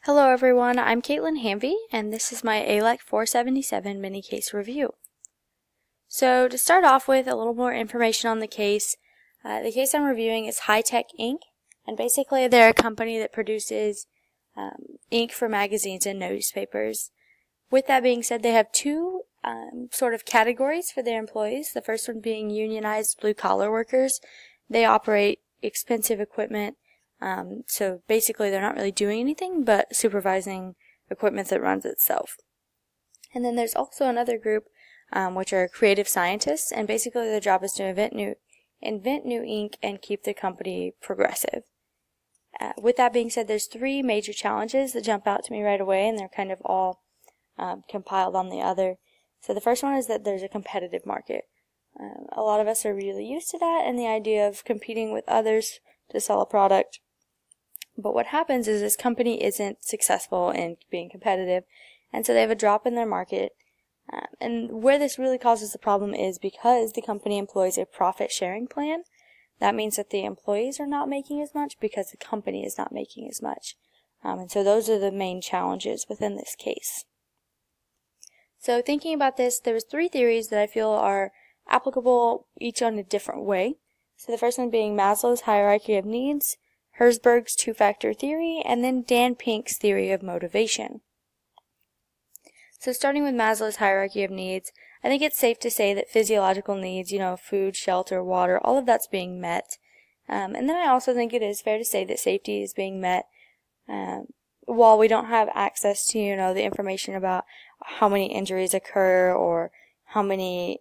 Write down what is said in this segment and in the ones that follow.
Hello everyone, I'm Caitlin Hamby, and this is my ALEC 477 mini case review. So to start off with a little more information on the case I'm reviewing is High-Tech Ink, and basically they're a company that produces ink for magazines and newspapers. With that being said, they have two sort of categories for their employees. The first one being unionized blue-collar workers. They operate expensive equipment. So basically they're not really doing anything but supervising equipment that runs itself. And then there's also another group which are creative scientists, and basically their job is to invent new ink and keep the company progressive. With that being said, there's three major challenges that jump out to me right away, and they're kind of all compiled on the other. So the first one is that there's a competitive market. A lot of us are really used to that and the idea of competing with others to sell a product. But what happens is this company isn't successful in being competitive, and so they have a drop in their market. And where this really causes the problem is because the company employs a profit-sharing plan. That means that the employees are not making as much because the company is not making as much. And so those are the main challenges within this case. So thinking about this, there was three theories that I feel are applicable, each on a different way. So the first one being Maslow's hierarchy of needs, Herzberg's two-factor theory, and then Dan Pink's theory of motivation. So starting with Maslow's hierarchy of needs, I think it's safe to say that physiological needs, food, shelter, water, all of that's being met. And then I also think it is fair to say that safety is being met. While we don't have access to, the information about how many injuries occur or how many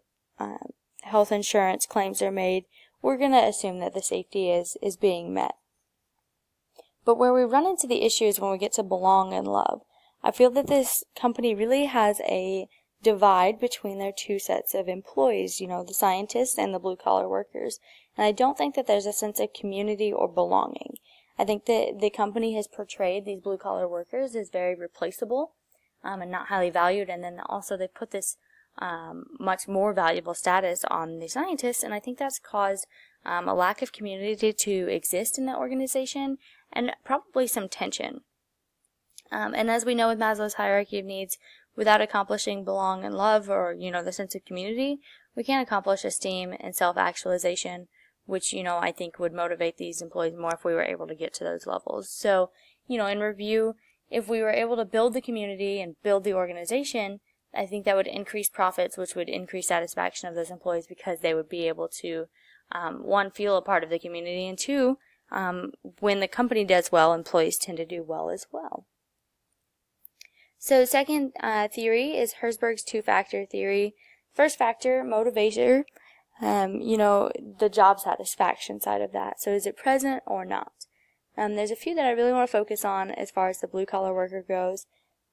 health insurance claims are made, we're going to assume that the safety is being met. But where we run into the issue is when we get to belong and love. I feel that this company really has a divide between their two sets of employees, the scientists and the blue-collar workers. And I don't think that there's a sense of community or belonging. I think that the company has portrayed these blue-collar workers as very replaceable and not highly valued, and then also they put this much more valuable status on the scientists, and I think that's caused a lack of community to exist in the organization and probably some tension. And as we know with Maslow's hierarchy of needs, without accomplishing belong and love or, the sense of community, we can't accomplish esteem and self-actualization, which, I think would motivate these employees more if we were able to get to those levels. So, in review, if we were able to build the community and build the organization, I think that would increase profits, which would increase satisfaction of those employees because they would be able to, one, feel a part of the community, and two, when the company does well, employees tend to do well as well. So second theory is Herzberg's two-factor theory. First factor, motivator, the job satisfaction side of that. So is it present or not? There's a few that I really want to focus on as far as the blue-collar worker goes.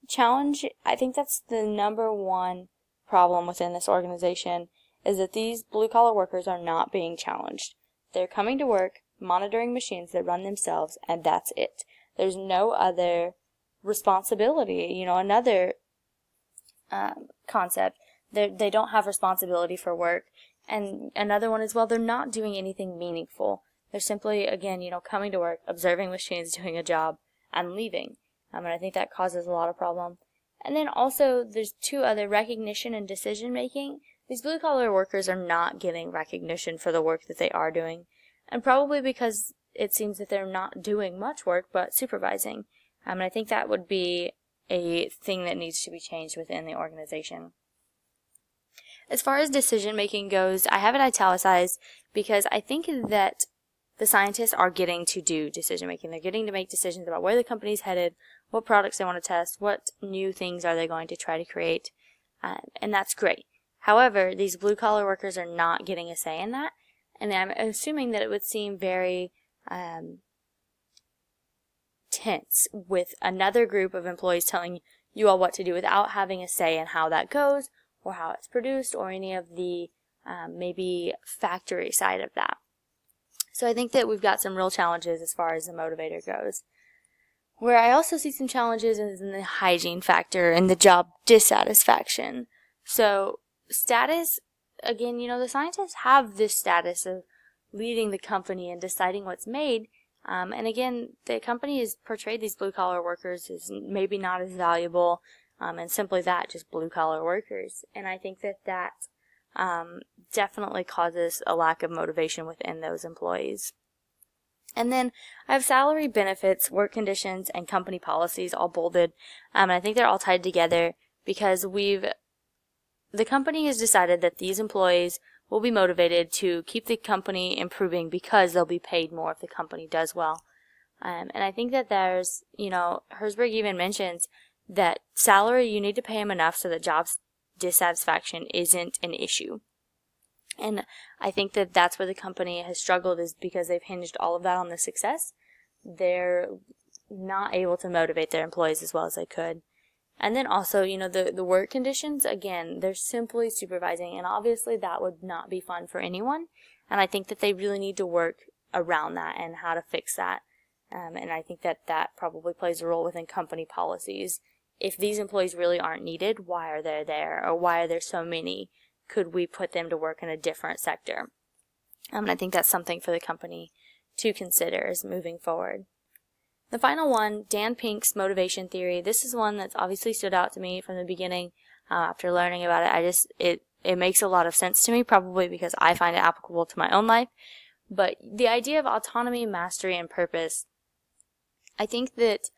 Challenge, I think that's the number one problem within this organization, is that these blue-collar workers are not being challenged. They're coming to work, monitoring machines that run themselves, and that's it. There's no other responsibility, another concept. They don't have responsibility for work. And another one as well, they're not doing anything meaningful. They're simply, again, coming to work, observing machines, doing a job, and leaving. And I think that causes a lot of problem. And then also, there's two other, recognition and decision making. These blue-collar workers are not getting recognition for the work that they are doing. And probably because it seems that they're not doing much work, but supervising. And I think that would be a thing that needs to be changed within the organization. As far as decision-making goes, I have it italicized because I think that the scientists are getting to do decision-making. They're getting to make decisions about where the company's headed, what products they want to test, what new things are they going to try to create, and that's great. However, these blue-collar workers are not getting a say in that, and I'm assuming that it would seem very tense with another group of employees telling you all what to do without having a say in how that goes or how it's produced or any of the maybe factory side of that. So I think that we've got some real challenges as far as the motivator goes. Where I also see some challenges is in the hygiene factor and the job dissatisfaction. So status, again, the scientists have this status of leading the company and deciding what's made, And again, the company has portrayed these blue-collar workers as maybe not as valuable, and simply that, just blue-collar workers. And I think that definitely causes a lack of motivation within those employees. And then I have salary, benefits, work conditions, and company policies all bolded. And I think they're all tied together because the company has decided that these employees will be motivated to keep the company improving because they'll be paid more if the company does well. And I think that there's, Herzberg even mentions that salary, you need to pay them enough so that job dissatisfaction isn't an issue. And I think that that's where the company has struggled, is because they've hinged all of that on the success. They're not able to motivate their employees as well as they could. And then also, the work conditions, again, they're simply supervising, and obviously that would not be fun for anyone. And I think that they really need to work around that and how to fix that. And I think that probably plays a role within company policies. If these employees really aren't needed, why are they there? Or why are there so many? Could we put them to work in a different sector? And I think that's something for the company to consider as moving forward. The final one, Dan Pink's motivation theory. This is one that's obviously stood out to me from the beginning. After learning about it, it makes a lot of sense to me, probably because I find it applicable to my own life. But the idea of autonomy, mastery, and purpose, I think that,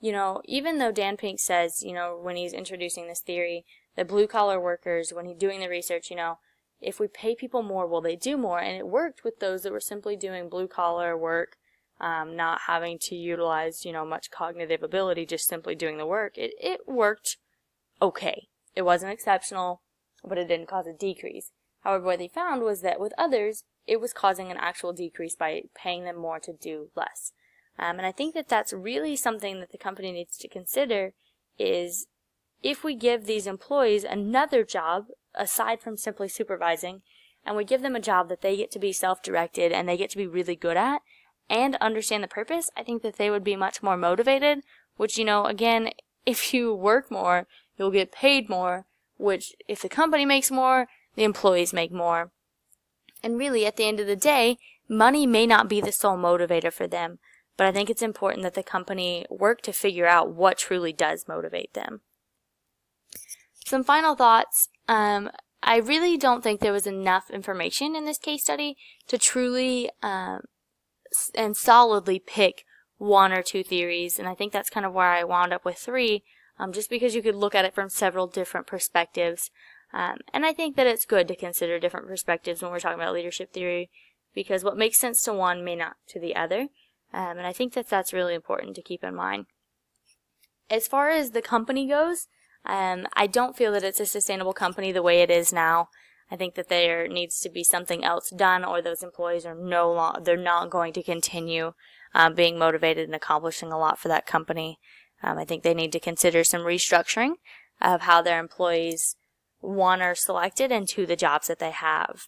even though Dan Pink says, when he's introducing this theory, that blue-collar workers, when he's doing the research, if we pay people more, will they do more? And it worked with those that were simply doing blue-collar work, not having to utilize, much cognitive ability, just simply doing the work. It worked okay. It wasn't exceptional, but it didn't cause a decrease. However, what they found was that with others, it was causing an actual decrease by paying them more to do less. And I think that that's really something that the company needs to consider, is if we give these employees another job aside from simply supervising, and we give them a job that they get to be self-directed and they get to be really good at and understand the purpose, I think that they would be much more motivated, which, again, if you work more, you'll get paid more, which if the company makes more, the employees make more. And really, at the end of the day, money may not be the sole motivator for them, but I think it's important that the company work to figure out what truly does motivate them. Some final thoughts. I really don't think there was enough information in this case study to truly and solidly pick one or two theories, and I think that's kind of where I wound up with three, just because you could look at it from several different perspectives. And I think that it's good to consider different perspectives when we're talking about leadership theory, because what makes sense to one may not to the other. And I think that that's really important to keep in mind. As far as the company goes, I don't feel that it's a sustainable company the way it is now. I think that there needs to be something else done, or those employees are they're not going to continue being motivated and accomplishing a lot for that company. I think they need to consider some restructuring of how their employees, one, are selected, and two, the jobs that they have.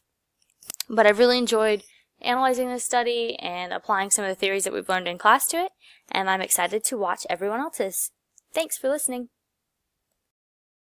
But I've really enjoyed analyzing this study and applying some of the theories that we've learned in class to it, and I'm excited to watch everyone else's. Thanks for listening.